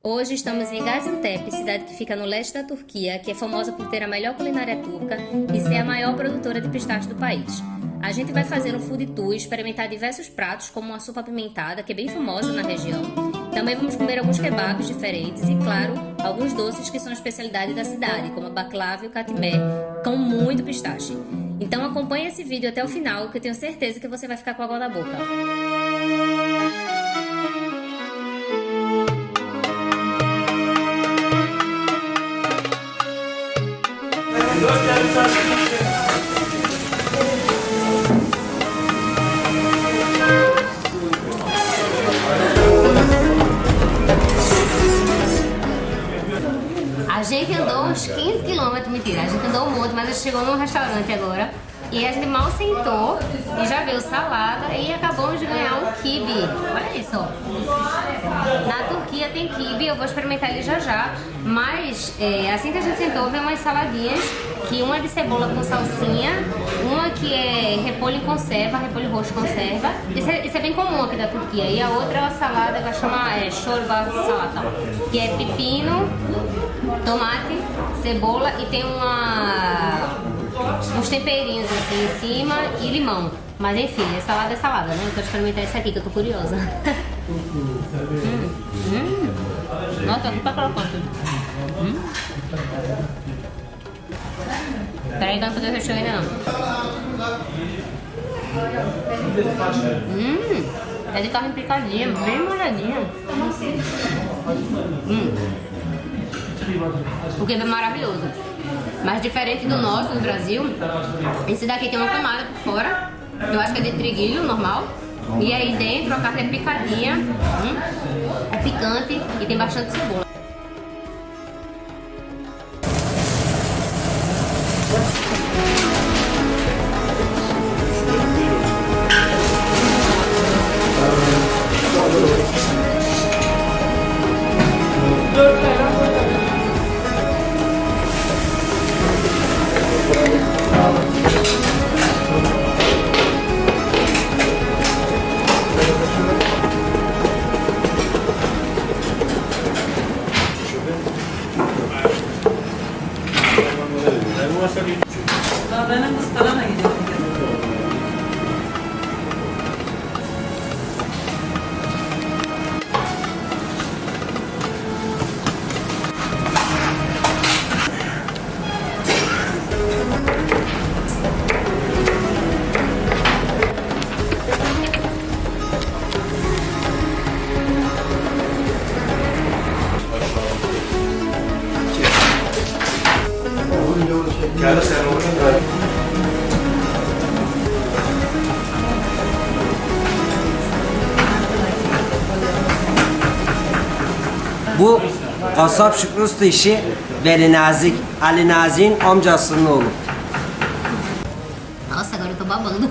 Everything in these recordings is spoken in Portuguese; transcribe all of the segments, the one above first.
Hoje estamos em Gaziantep, cidade que fica no leste da Turquia, que é famosa por ter a melhor culinária turca e ser a maior produtora de pistache do país. A gente vai fazer um food tour e experimentar diversos pratos, como uma sopa apimentada, que é bem famosa na região. Também vamos comer alguns kebabs diferentes e, claro, alguns doces que são a especialidade da cidade, como a baklava e o katmer, com muito pistache. Então acompanhe esse vídeo até o final, que eu tenho certeza que você vai ficar com água na boca. A gente andou uns 15 quilômetros, mentira, a gente andou um monte, mas a gente chegou num restaurante agora e a gente mal sentou e já veio salada e acabamos de ganhar um quibe. Olha isso, ó. Na Turquia tem quibe, eu vou experimentar ele já, mas assim que a gente sentou, veio umas saladinhas, que uma é de cebola com salsinha, uma que é repolho em conserva, repolho roxo conserva, isso é bem comum aqui da Turquia, e a outra é uma salada que vai chamar chorba salata, que é pepino, tomate, cebola e tem uns temperinhos assim em cima e limão. Mas enfim, é salada, né? Eu quero experimentar esse aqui que eu tô curiosa. Nossa, aqui pra colocar tudo. Peraí que eu não vou fazer o recheio ainda não. É de carne picadinha, bem molhadinha. O quibe é maravilhoso, mas diferente do nosso no Brasil, esse daqui tem uma camada por fora, eu acho que é de triguilho normal, e aí dentro a carne é picadinha, é picante e tem bastante cebola. Bu kasap Şükrü Usta işi Veli Nazik, Ali Nazik'in amcasının oğlu. Nossa, agora eu tô babando.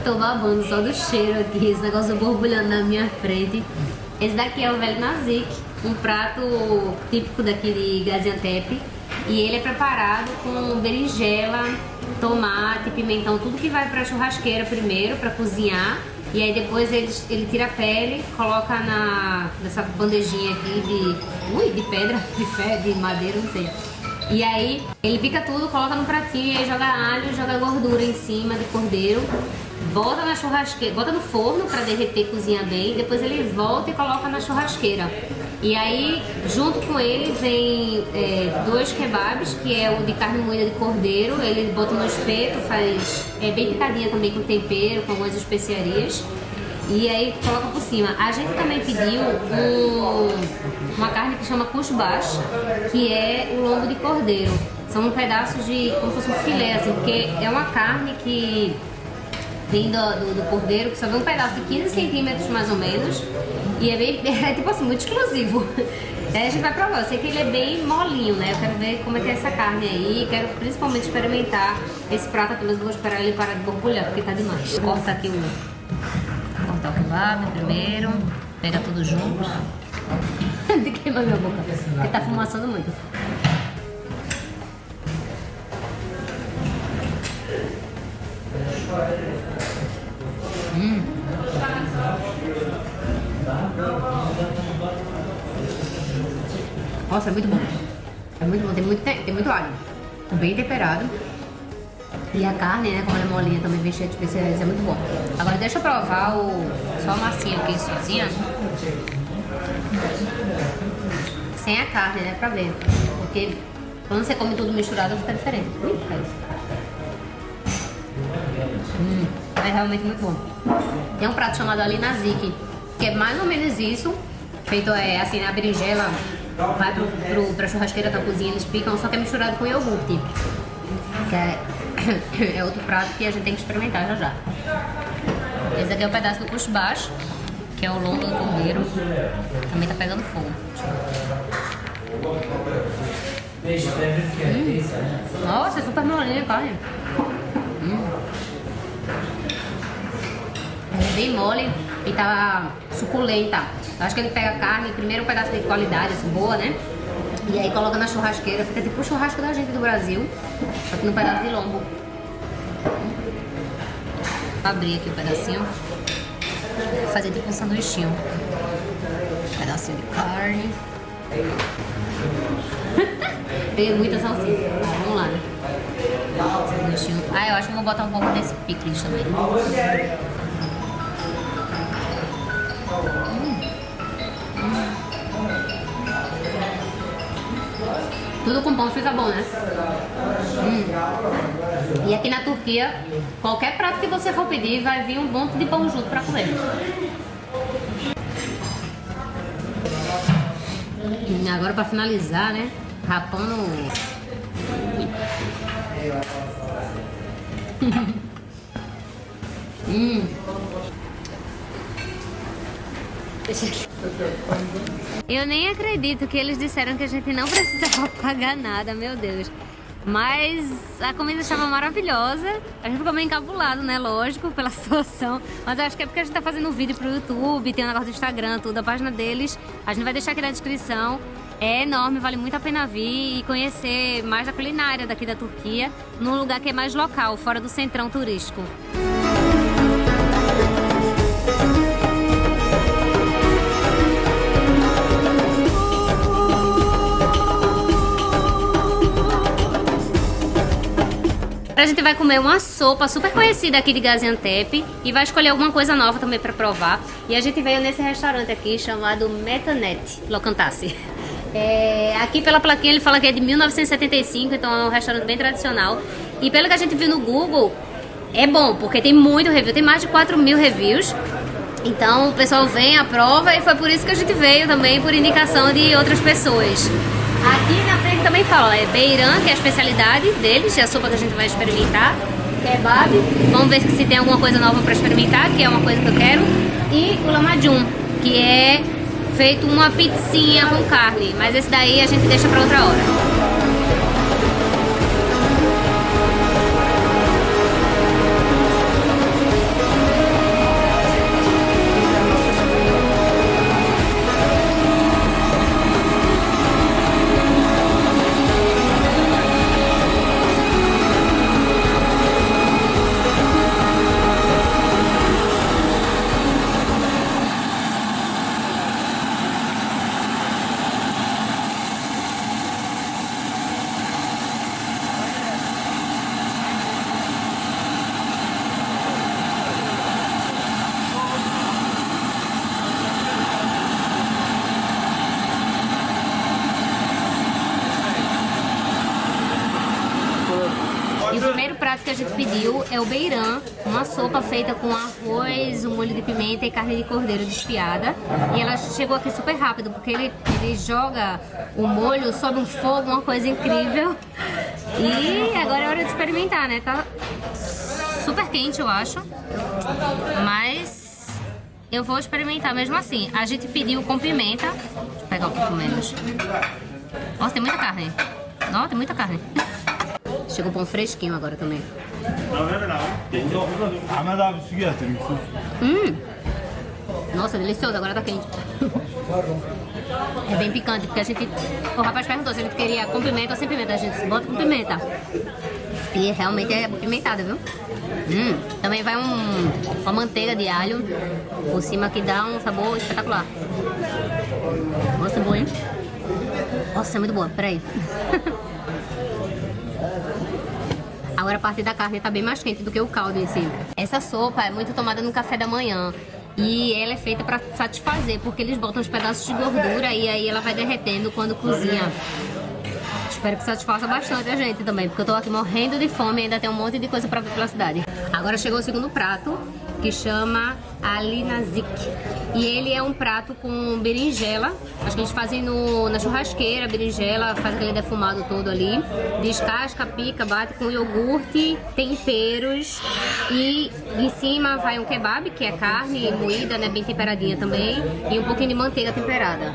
Tô babando só do cheiro aqui, esse negócio borbulhando na minha frente. Esse daqui é o Veli Nazik, um prato típico daqui de Gaziantep. E ele é preparado com berinjela, tomate, pimentão, tudo que vai pra churrasqueira primeiro pra cozinhar. E aí depois ele tira a pele, coloca nessa bandejinha aqui de pedra, de madeira, não sei. E aí ele pica tudo, coloca no pratinho e aí joga alho, joga gordura em cima de cordeiro, bota na churrasqueira, bota no forno pra derreter, cozinhar bem, depois ele volta e coloca na churrasqueira. E aí, junto com ele, vem 2 kebabs, que é o de carne moída de cordeiro. Ele bota no espeto, faz bem picadinha também com tempero, com algumas especiarias. E aí coloca por cima. A gente também pediu uma carne que chama kuşbaş, que é o lombo de cordeiro. São pedaços de, como se fosse um filé, assim, porque é uma carne que vem do cordeiro, que só vem um pedaço de 15 centímetros mais ou menos. E é tipo assim, muito exclusivo. Aí a gente vai provar, eu sei que ele é bem molinho, né? Eu quero ver como é que é essa carne aí. Quero principalmente experimentar esse prato aqui, mas eu vou esperar ele parar de borbulhar, porque tá demais. Corta aqui cortar o kebab primeiro, pega tudo junto. De queimar minha boca, porque tá fumaçando muito. Nossa, é muito bom. É muito bom, tem muito alho. Bem temperado. E a carne, né, como ela é molinha, também vem cheia de especiarias, é muito bom. Agora deixa eu provar só a massinha aqui sozinha. Sem a carne, né, pra ver. Porque quando você come tudo misturado fica diferente. É realmente muito bom. Tem um prato chamado alinazik, que é mais ou menos isso. Feito assim na berinjela, vai pra churrasqueira da cozinha, eles picam, só que é misturado com iogurte. Que é outro prato que a gente tem que experimentar já já. Esse aqui é o pedaço do cuscuz, que é o lombo do cordeiro. Também tá pegando fogo. Nossa, é super molinha a carne. Ela é bem mole e tá suculenta. Eu acho que ele pega a carne, primeiro um pedaço de qualidade, assim, boa, né? E aí coloca na churrasqueira, fica tipo o churrasco da gente do Brasil, só que num pedaço de lombo. Vou abrir aqui o pedacinho. Vou fazer tipo um sanduichinho. Um pedacinho de carne. Tem muita salsinha. Vamos lá, né? Sanduichinho. Ah, eu acho que vou botar um pouco desse picles também. Tudo com pão fica bom, né? E aqui na Turquia, qualquer prato que você for pedir, vai vir um monte de pão junto pra comer. Agora pra finalizar, né? Rapando... Eu nem acredito que eles disseram que a gente não precisava pagar nada, meu Deus. Mas a comida estava maravilhosa. A gente ficou meio encabulado, né? Lógico, pela situação. Mas eu acho que é porque a gente tá fazendo um vídeo pro YouTube, tem um negócio do Instagram, tudo, a página deles. A gente vai deixar aqui na descrição. É enorme, vale muito a pena vir e conhecer mais da culinária daqui da Turquia, num lugar que é mais local, fora do centrão turístico. A gente vai comer uma sopa super conhecida aqui de Gaziantep e vai escolher alguma coisa nova também para provar. E a gente veio nesse restaurante aqui chamado Metanet Lokantasi. Aqui pela plaquinha ele fala que é de 1975, então é um restaurante bem tradicional. E pelo que a gente viu no Google, é bom, porque tem muito review, tem mais de 4.000 reviews. Então o pessoal vem, aprova e foi por isso que a gente veio também, por indicação de outras pessoas. Aqui na frente também fala, é beiran, que é a especialidade deles, é a sopa que a gente vai experimentar. Kebab, vamos ver se tem alguma coisa nova para experimentar, que é uma coisa que eu quero. E o lamacun, que é feito uma pizzinha com carne, mas esse daí a gente deixa para outra hora. E o primeiro prato que a gente pediu é o beiran, uma sopa feita com arroz, um molho de pimenta e carne de cordeiro desfiada. E ela chegou aqui super rápido, porque ele joga o molho sob um fogo, uma coisa incrível. E agora é hora de experimentar, né? Tá super quente, eu acho. Mas eu vou experimentar mesmo assim. A gente pediu com pimenta. Deixa eu pegar um pouco menos. Nossa, tem muita carne. Nossa, tem muita carne. Chegou pão fresquinho agora também. Nossa, delicioso, agora tá quente. É bem picante, porque a gente... O rapaz perguntou se a gente queria com pimenta ou sem pimenta. A gente bota com pimenta. E realmente é pimentada, viu? Também vai uma manteiga de alho por cima que dá um sabor espetacular. Nossa, bom, hein? Nossa, Nossa, é muito boa, peraí. Agora a parte da carne tá bem mais quente do que o caldo em si. Essa sopa é muito tomada no café da manhã. E ela é feita pra satisfazer, porque eles botam os pedaços de gordura e aí ela vai derretendo quando cozinha. Espero que satisfaça bastante a gente também, porque eu tô aqui morrendo de fome e ainda tem um monte de coisa pra ver pela cidade. Agora chegou o segundo prato, que chama Ali Nazik. E ele é um prato com berinjela. Acho que eles fazem na churrasqueira, berinjela, faz aquele defumado todo ali. Descasca, pica, bate com iogurte, temperos. E em cima vai um kebab, que é carne moída, né, bem temperadinha também. E um pouquinho de manteiga temperada.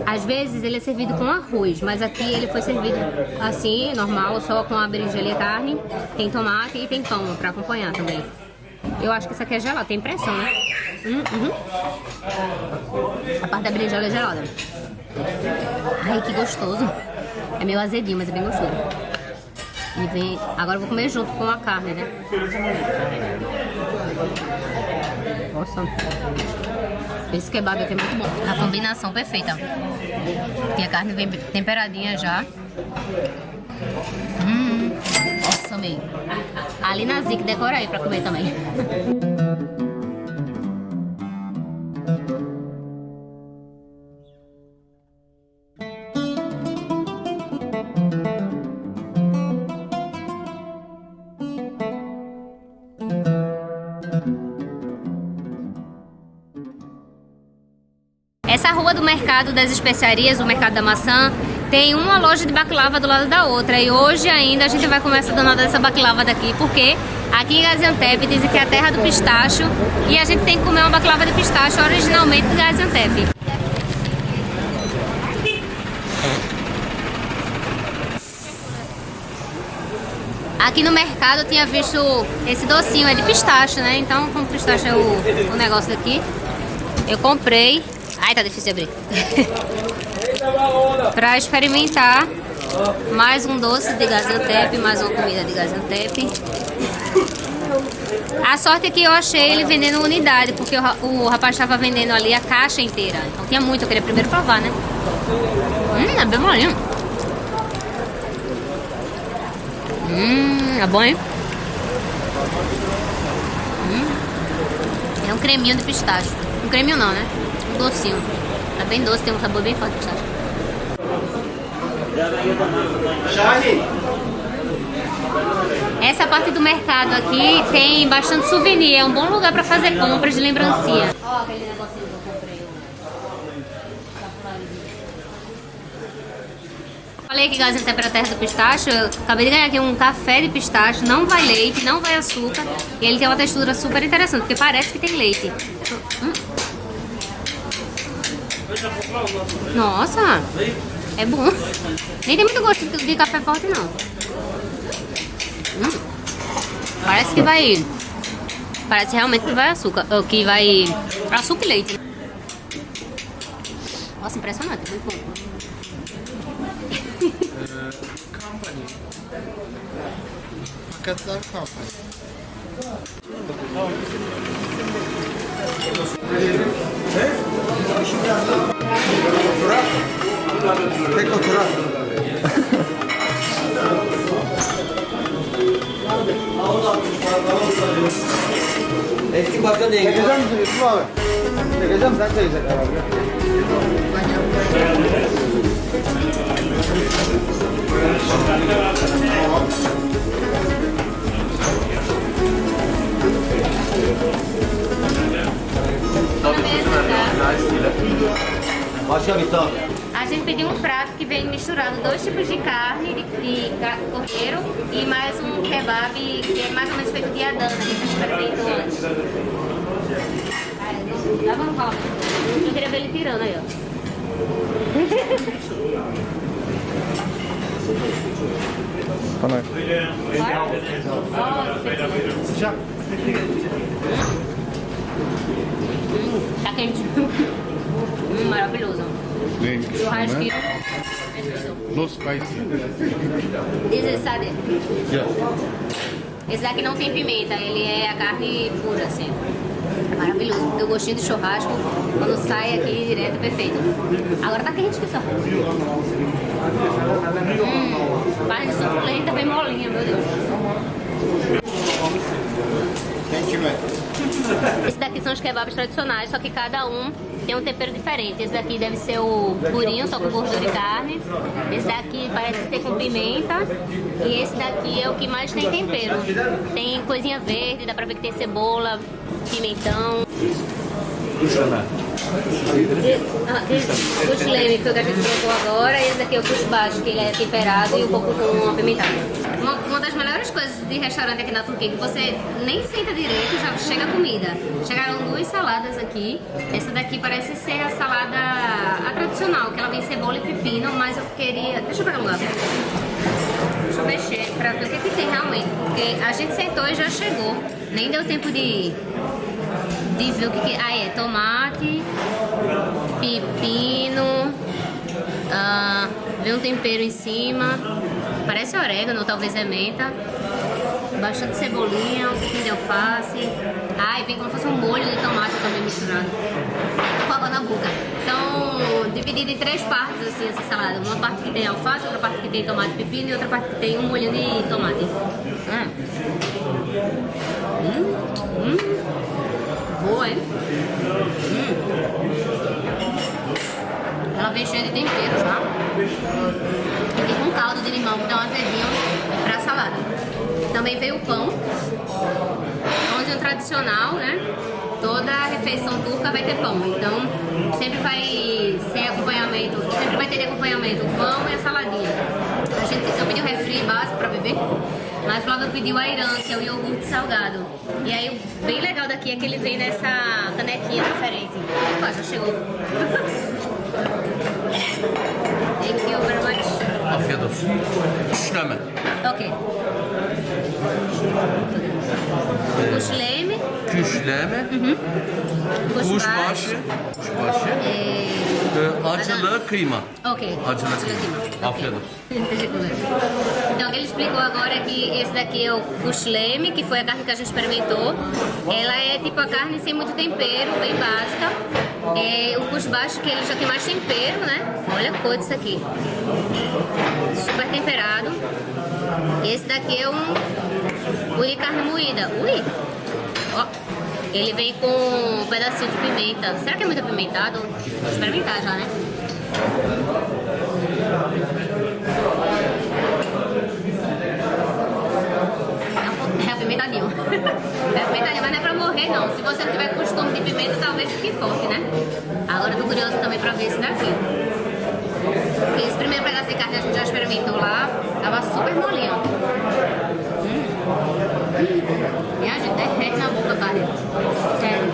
Às vezes ele é servido com arroz, mas aqui ele foi servido assim, normal, só com a berinjela e a carne. Tem tomate e tem pão pra acompanhar também. Eu acho que isso aqui é gelado, tem impressão, né? A parte da berinjela é gelada. Ai, que gostoso. É meio azedinho, mas é bem gostoso. E vem... Agora eu vou comer junto com a carne, né? Nossa. Esse kebab aqui é muito bom. A combinação perfeita. Porque a carne vem temperadinha já. Nossa, amei. Ali na Zik, decora aí pra comer também. Essa rua do mercado das especiarias, o mercado da maçã, tem uma loja de baklava do lado da outra. E hoje ainda a gente vai comer essa danada dessa baklava daqui, porque aqui em Gaziantep dizem que é a terra do pistacho e a gente tem que comer uma baklava de pistacho originalmente de Gaziantep. Aqui no mercado eu tinha visto esse docinho, é de pistache, né? Então, como pistache é o negócio daqui, eu comprei. Ai, tá difícil de abrir. Pra experimentar mais um doce de Gaziantep, mais uma comida de Gaziantep. A sorte é que eu achei ele vendendo unidade, porque o rapaz estava vendendo ali a caixa inteira. Então tinha muito, eu queria primeiro provar, né? É bem molinho. É bom, hein? É um creminho de pistache. Um creminho não, né? Um docinho. É bem doce, tem um sabor bem forte de pistache. Essa parte do mercado aqui tem bastante souvenir. É um bom lugar pra fazer compras de lembrancinha. Ó, aquele negocinho que eu comprei. Falei que Gaziantep era a terra do pistache. Eu acabei de ganhar aqui um café de pistache. Não vai leite, não vai açúcar. E ele tem uma textura super interessante, porque parece que tem leite. Nossa, é bom. Nem tem muito gosto de café forte, não. Parece que vai... Parece realmente que vai açúcar. Que vai... Açúcar e leite. Nossa, impressionante. Muito bom. Company. Paketler company. Tek oturak. Eksik başka değil. Çekeceğim misin Yusuf abi? Çekeceğim, sen çekeceksin herhalde. Başka bir tane. A gente pediu um prato que vem misturado 2 tipos de carne, de cordeiro e mais um kebab que é mais ou menos feito de Adana, que a gente experimentou antes. Dá uma palma. Eu queria ver ele tirando aí, ó. Bana. Sıcak. Tá quente. Maravilhoso. Neymiş? Churrasquinho. No spicy. Esse, sabe? Yeah. Esse daqui não tem pimenta, ele é a carne pura, assim. Maravilhoso, porque o gostinho de churrasco, quando sai aqui direto, é perfeito. Agora tá quente que só. Carne suculenta, bem molinha, meu Deus. Esse daqui são os kebabs tradicionais, só que cada um tem um tempero diferente. Esse daqui deve ser o purinho, só com gordura e carne. Esse daqui parece ser com pimenta. E esse daqui é o que mais tem tempero. Tem coisinha verde, dá pra ver que tem cebola, pimentão. O kushileme foi o que a gente colocou agora. E esse daqui é o kushbashi, que ele é temperado e um pouco com apimentado. Uma das melhores coisas de restaurante aqui na Turquia é que você nem senta direito, já chega a comida. Chegaram 2 saladas aqui. Essa daqui parece ser a salada tradicional, que ela vem cebola e pepino, mas eu queria... Deixa eu pegar um lado. Deixa eu mexer pra ver o que tem realmente. Porque a gente sentou e já chegou. Nem deu tempo de ver o que é. Ah, é tomate, pepino, vem um tempero em cima, parece orégano, talvez é menta, bastante cebolinha, um pouquinho de alface. Ah, e vem como se fosse um molho de tomate também misturado. Tô com água na boca. São divididos em 3 partes assim essa salada. Uma parte que tem alface, outra parte que tem tomate e pepino e outra parte que tem um molho de tomate. Boa, hein? Ela vem cheia de temperos, tá? E vem com caldo de limão que dá um azedinho pra salada. Também veio o pão. Pãozinho tradicional, né? Toda refeição turca vai ter pão. Então, sempre vai ser acompanhamento, sempre vai ter de acompanhamento o pão e a saladinha. Eu pedi o refri básico pra beber. Mas o Flávio pediu a Irã, que é o iogurte salgado. E aí, o bem legal daqui é que ele vem nessa canequinha diferente. Opa, já chegou. Thank you very much. Afiyet olsun. Kuşleme. Ok. Kushileme. Kuşleme. Kuşbaşı. Acılı kıyma. Ok. Acılı kıyma. Afiyet olsun. Então, o que ele explicou agora é que esse daqui é o kushileme, que foi a carne que a gente experimentou. Ela é tipo a carne sem muito tempero, bem básica. O kushbashi, que ele já tem mais tempero, né? Olha a cor disso aqui. Super temperado. E esse daqui é um de carne moída. Ui! Ó. Ele vem com um pedacinho de pimenta. Será que é muito apimentado? Vou experimentar já, né? É apimentadinho. É apimentadinho, mas não é pra morrer não. Se você não tiver costume de pimenta, talvez fique forte, né? Agora eu tô curiosa também pra ver esse daqui. Porque esse primeiro pedaço de carne a gente já experimentou lá. Tava super molinho. Minha gente, derrete na boca a carne. Sério.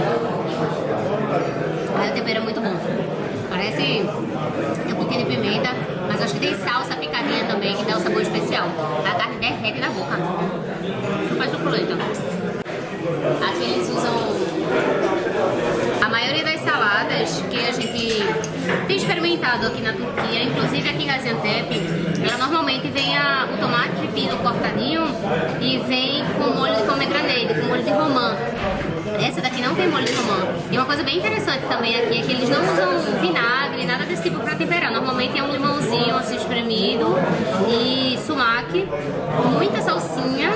Aí o tempero é muito bom. Parece um pouquinho de pimenta, mas acho que tem salsa picadinha também, que dá um sabor especial. A carne derrete na boca. Super suculenta. Aqui eles usam a maioria das saladas que a gente tem experimentado aqui na Turquia, inclusive aqui em Gaziantep. Ela normalmente vem o tomate pepino cortadinho e vem com molho de pomegranate, com molho de romã. Essa daqui não tem molho de romã. E uma coisa bem interessante também aqui é que eles não usam vinagre, nada desse tipo para temperar. Normalmente é um limãozinho assim espremido e sumac, muita salsinha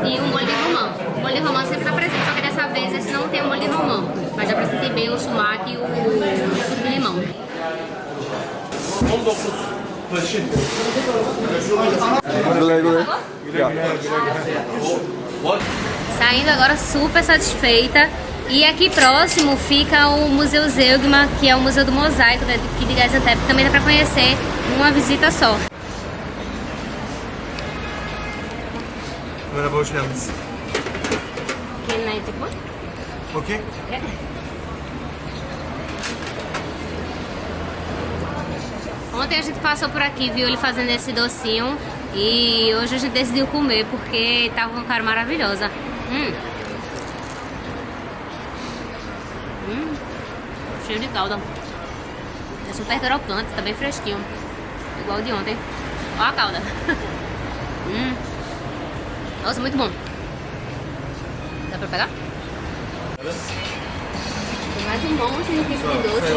e um molho de romã. O molho de romã sempre está presente, só que dessa vez esse não tem o molho de romã. Mas dá para sentir bem o sumac e o suco de limão. Saindo agora super satisfeita. E aqui próximo fica o Museu Zeugma, que é o Museu do Mosaico daqui de Gaziantep, que também dá pra conhecer numa visita só. Merhaba, hoş geldiniz. Ok. Ontem a gente passou por aqui, viu ele fazendo esse docinho. E hoje a gente decidiu comer porque tava com uma cara maravilhosa. Cheio de calda. É super crocante, tá bem fresquinho. Igual de ontem. Olha a calda. Nossa, muito bom. Dá pra pegar? mais um monte de tipo de doce.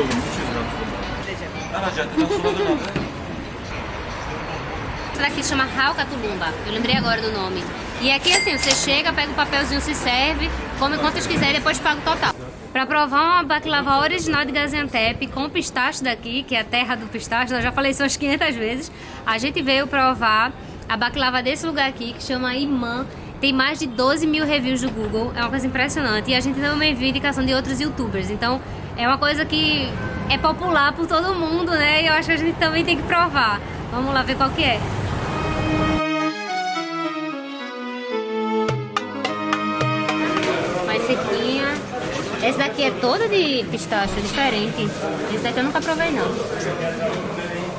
Essa daqui chama Raucatulumba, eu lembrei agora do nome. E aqui assim, você chega, pega o papelzinho, se serve, come quantas quiser e depois paga o total. Para provar uma baklava original de Gaziantep com pistache daqui, que é a terra do pistache, eu já falei isso umas 500 vezes, a gente veio provar a baklava desse lugar aqui, que chama Imã. Tem mais de 12 mil reviews do Google, é uma coisa impressionante. E a gente também viu indicação de outros youtubers, então é uma coisa que é popular por todo mundo, né? E eu acho que a gente também tem que provar. Vamos lá ver qual que é. Mais sequinha. Esse daqui é toda de pistache, diferente. Esse daqui eu nunca provei não.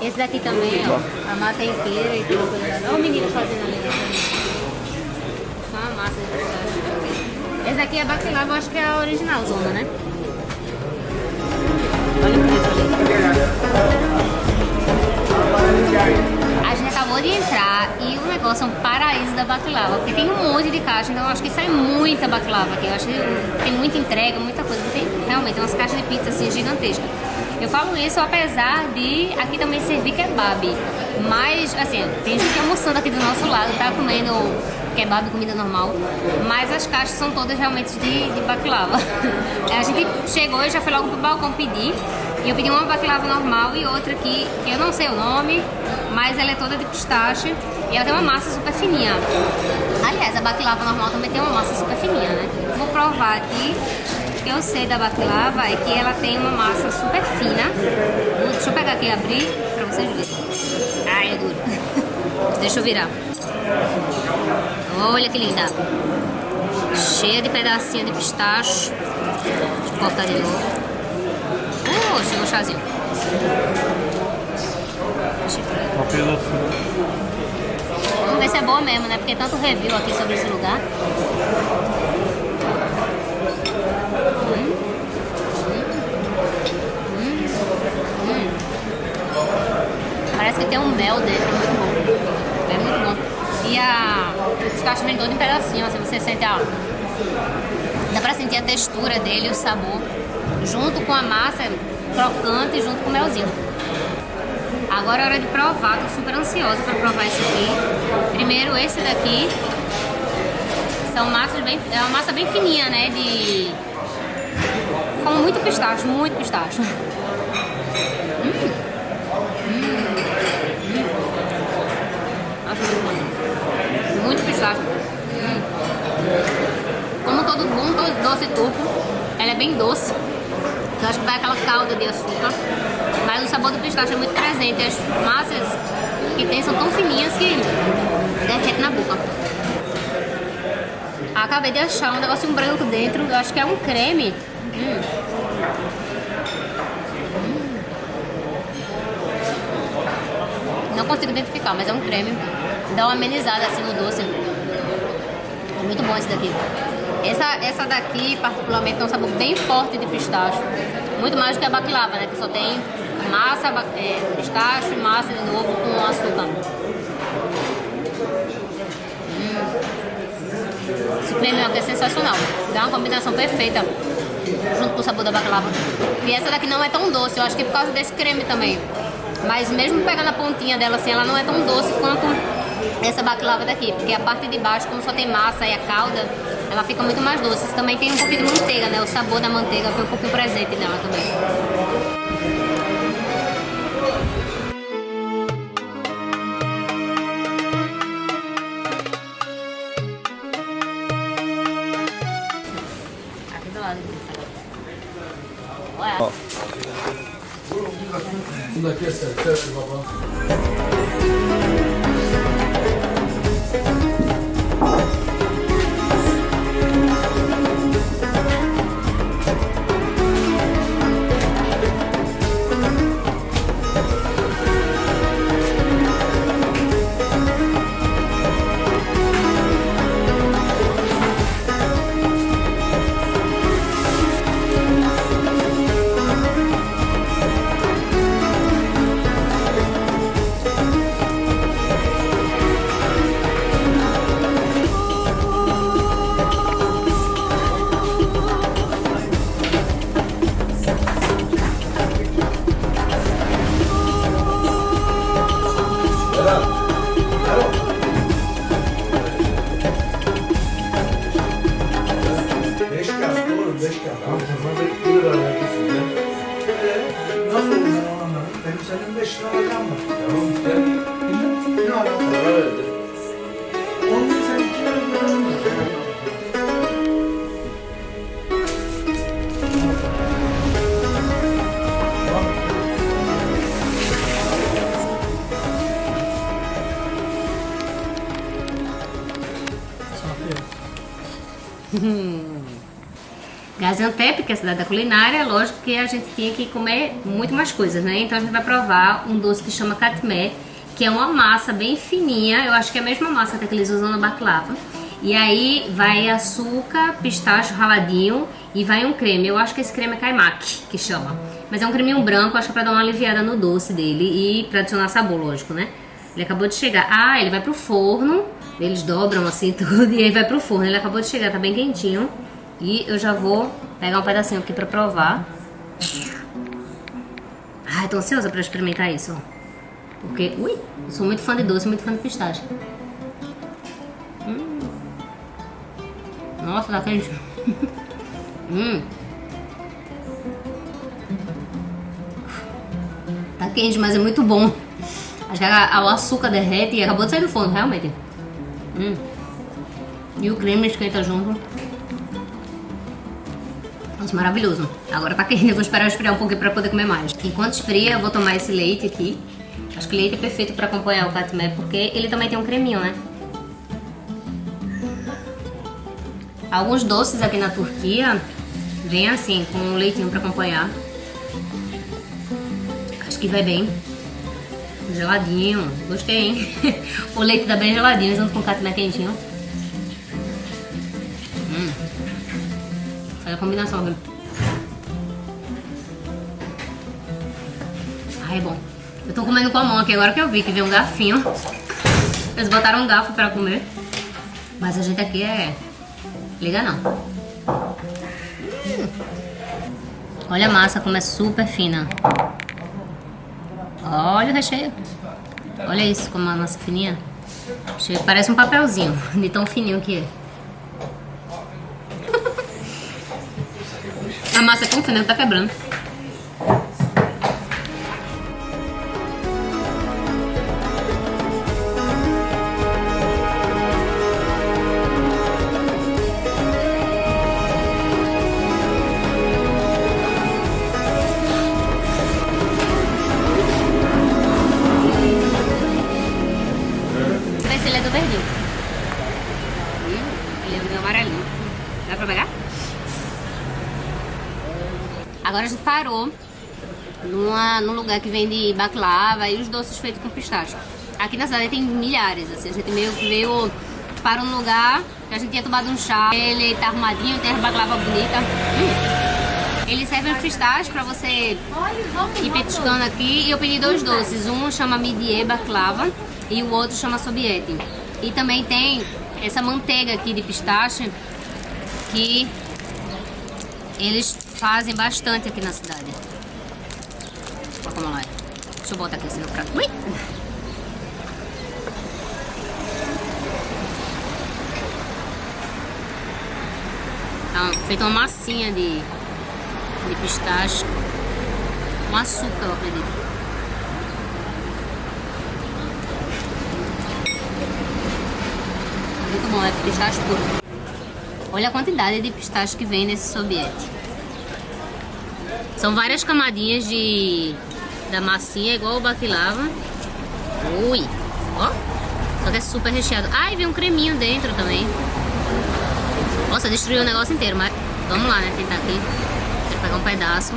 Esse daqui também, ó, a massa é inteira e tudo. Olha o menino fazendo ali. Só uma massa de pistache. Esse daqui é baklava, eu acho que é a original zona, né? Olha o preço ali. A gente acabou de entrar e o negócio é um paraíso da baklava, porque tem um monte de caixa, então eu acho que sai muita baklava aqui. Eu acho que tem muita entrega, muita coisa. Tem realmente umas caixas de pizza assim gigantescas. Eu falo isso apesar de aqui também servir kebab. Mas, assim, tem gente almoçando aqui do nosso lado, tá comendo kebab, comida normal. Mas as caixas são todas realmente de baklava. A gente chegou e já foi logo pro balcão pedir. E eu pedi uma baklava normal e outra aqui, que eu não sei o nome, mas ela é toda de pistache. E ela tem uma massa super fininha. Aliás, a baklava normal também tem uma massa super fininha, né? Vou provar aqui. O que eu sei da baklava é que ela tem uma massa super fina. Deixa eu pegar aqui e abrir pra vocês verem. Ai, é duro. Deixa eu virar. Olha que linda. Cheia de pedacinho de pistache. Deixa eu cortar de novo. Chegou o chazinho. Vamos ver se é boa mesmo, né? Porque tanto review aqui sobre esse lugar. Parece que tem um mel dentro, muito bom. É muito bom. E o pistache vem todo em pedacinho, assim, você sente a... Dá pra sentir a textura dele, o sabor, junto com a massa crocante, junto com o melzinho. Agora é hora de provar, tô super ansiosa pra provar esse aqui. Primeiro esse daqui. São massas bem... É uma massa bem fininha, né? Com muito pistache, muito pistache. Nossa, muito bom. Muito pistache. Como todo bom doce turco, ela é bem doce. Eu acho que vai aquela calda de açúcar. Mas o sabor do pistache é muito presente. As massas que tem são tão fininhas que derrete na boca. Acabei de achar um negocinho branco dentro. Eu acho que é um creme. Não consigo identificar, mas é um creme. Dá uma amenizada assim no doce. É muito bom esse daqui. Essa daqui, particularmente, tem um sabor bem forte de pistache. Muito mais do que a baklava, né? Que só tem massa, pistache, massa de novo com açúcar. Esse creme aqui é sensacional. Dá uma combinação perfeita junto com o sabor da baklava. E essa daqui não é tão doce, eu acho que é por causa desse creme também. Mas mesmo pegando a pontinha dela assim, ela não é tão doce quanto essa baklava daqui. Porque a parte de baixo, como só tem massa e a calda, ela fica muito mais doce. Também tem um pouquinho de manteiga, né? O sabor da manteiga foi um pouquinho presente nela também. Aqui do lado. Olha. Bundaki é certo, baba. senin 5 lira alacağım var. Tamam işte. Ne alaka? Para verdi. 10 bin sen 2 lira verin. Gaziantep, que é a cidade da culinária, lógico que a gente tinha que comer muito mais coisas, né? Então a gente vai provar um doce que chama katmé, que é uma massa bem fininha, eu acho que é a mesma massa que eles usam na baklava. E aí vai açúcar, pistache raladinho e vai um creme. Eu acho que esse creme é kaimak, que chama. Mas é um creminho branco, acho que é pra dar uma aliviada no doce dele e pra adicionar sabor, lógico, né? Ele acabou de chegar. Ah, ele vai pro forno, eles dobram assim tudo e aí vai pro forno. Ele acabou de chegar, tá bem quentinho. E eu já vou pegar um pedacinho aqui pra provar. Ai, tô ansiosa pra experimentar isso. Porque, ui, eu sou muito fã de doce, muito fã de pistache. Nossa, tá quente. Tá quente, mas é muito bom. Acho que o açúcar derrete e acabou de sair do forno, realmente. E o creme esquenta junto. Nossa, maravilhoso. Agora tá quente, eu vou esperar esfriar um pouquinho pra poder comer mais. Enquanto esfria, eu vou tomar esse leite aqui. Acho que o leite é perfeito pra acompanhar o katmé, porque ele também tem um creminho, né? Alguns doces aqui na Turquia vem assim, com um leitinho pra acompanhar. Acho que vai bem. Geladinho, gostei, hein? O leite tá bem geladinho junto com o katmé quentinho. Foi a combinação, viu? Ai, é bom. Eu tô comendo com a mão aqui, agora que eu vi que veio um garfinho. Eles botaram um garfo pra comer. Mas a gente aqui é... liga não. Olha a massa como é super fina. Olha o recheio. Olha isso, como a massa fininha. Parece um papelzinho, de tão fininho que é. A massa é tão fina que tá quebrando. Esse ele é do verdinho. Ele é do amarelinho. Dá pra pegar? Agora a gente parou num lugar que vende baklava e os doces feitos com pistache. Aqui na cidade tem milhares, assim, a gente meio que veio, parou num lugar que a gente tinha tomado um chá, ele tá arrumadinho, tem a baklava bonita. Eles servem os pistaches pra você ir petiscando aqui e eu pedi 2 doces, um chama midye baklava e o outro chama sobieti. E também tem essa manteiga aqui de pistache que eles fazem bastante aqui na cidade. Olha como lá é. Deixa eu botar aqui assim no prato. Ui! Então, feita uma massinha de pistache com açúcar, eu acredito. Muito bom, é pistache puro. Olha a quantidade de pistache que vem nesse sobieti. São várias camadinhas da massinha, igual o baklava. Ui! Ó! Só que é super recheado. Ah, e vem um creminho dentro também. Nossa, destruiu o negócio inteiro, mas vamos lá, né? Tentar aqui. Quero pegar um pedaço.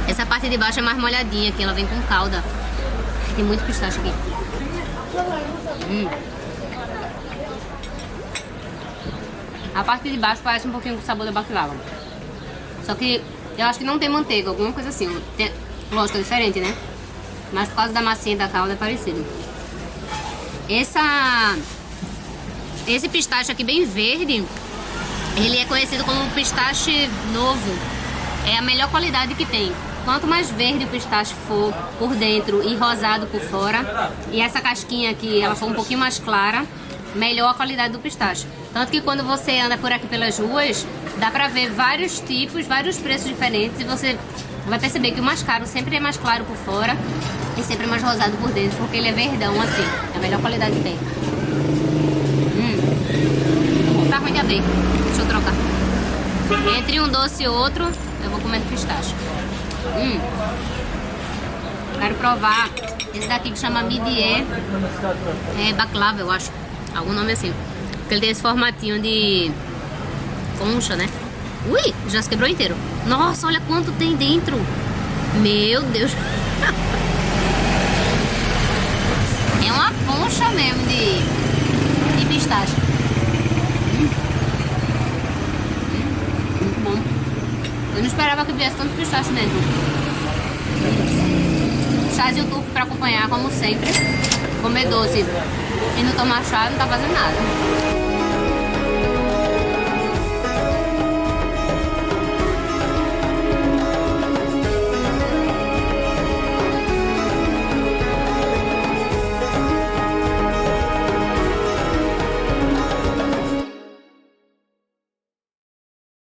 Essa parte de baixo é mais molhadinha aqui, ela vem com calda. Tem muito pistache aqui. A parte de baixo parece um pouquinho com o sabor da baklava. Só que eu acho que não tem manteiga, alguma coisa assim. Lógico, é diferente, né? Mas por causa da massinha e da calda é parecido. Esse pistache aqui bem verde, ele é conhecido como pistache novo. É a melhor qualidade que tem. Quanto mais verde o pistache for por dentro e rosado por fora, e essa casquinha aqui ela for um pouquinho mais clara, melhor a qualidade do pistache. Tanto que quando você anda por aqui pelas ruas, dá pra ver vários tipos, vários preços diferentes e você Vai perceber que o mais caro sempre é mais claro por fora e sempre é mais rosado por dentro, porque ele é verdão assim. É a melhor qualidade que tem. Tá ruim de abrir. Deixa eu trocar. Entre um doce e outro, eu vou comendo pistache. Quero provar esse daqui que chama Midie. É baklava, eu acho. Algum nome assim. Porque ele tem esse formatinho de concha, né? Ui, já se quebrou inteiro. Nossa, olha quanto tem dentro. Meu Deus. É uma concha mesmo de pistache. Muito bom. Eu não esperava que viesse tanto pistache dentro. Chazinho turco pra acompanhar, como sempre. Comer doce e não tomar chá não tá fazendo nada.